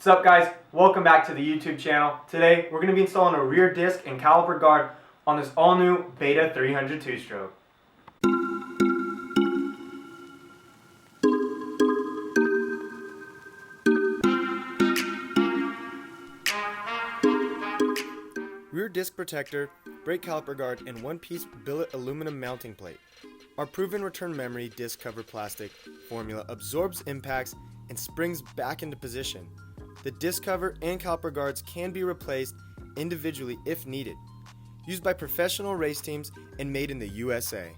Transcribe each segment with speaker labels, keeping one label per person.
Speaker 1: What's up guys? Welcome back to the YouTube channel. Today we're going to be installing a rear disc and caliper guard on this all new Beta 300 two-stroke. Rear disc protector, brake caliper guard, and one-piece billet aluminum mounting plate. Our proven return memory disc cover plastic formula absorbs impacts and springs back into position. The disc cover and caliper guards can be replaced individually if needed. Used by professional race teams and made in the USA.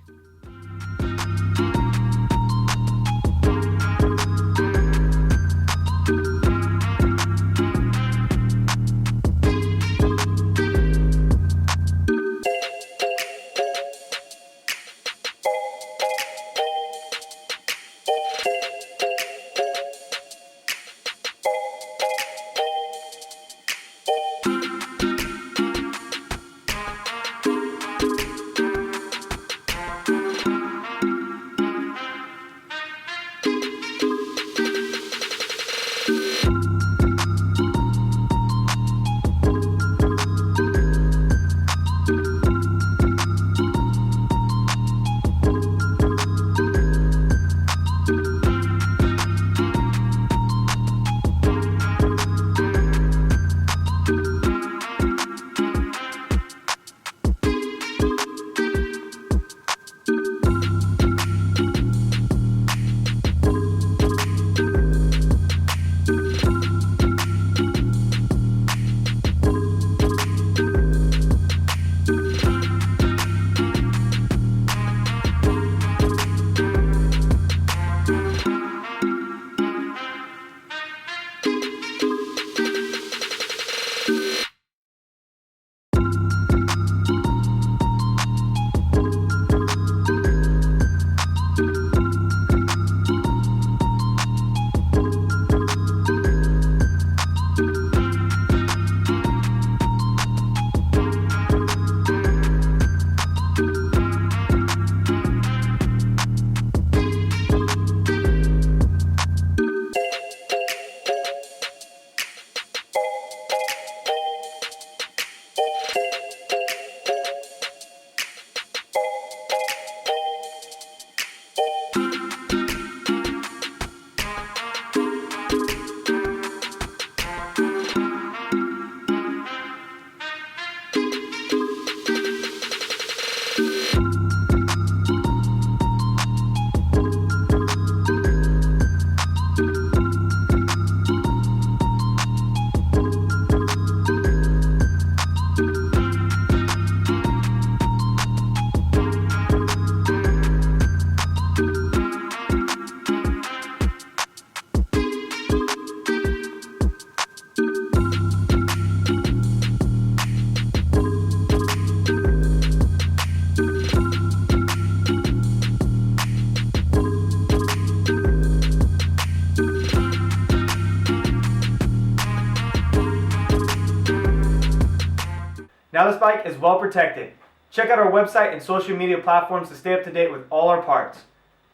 Speaker 1: Now this bike is well protected. Check out our website and social media platforms to stay up to date with all our parts.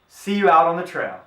Speaker 1: See you out on the trail.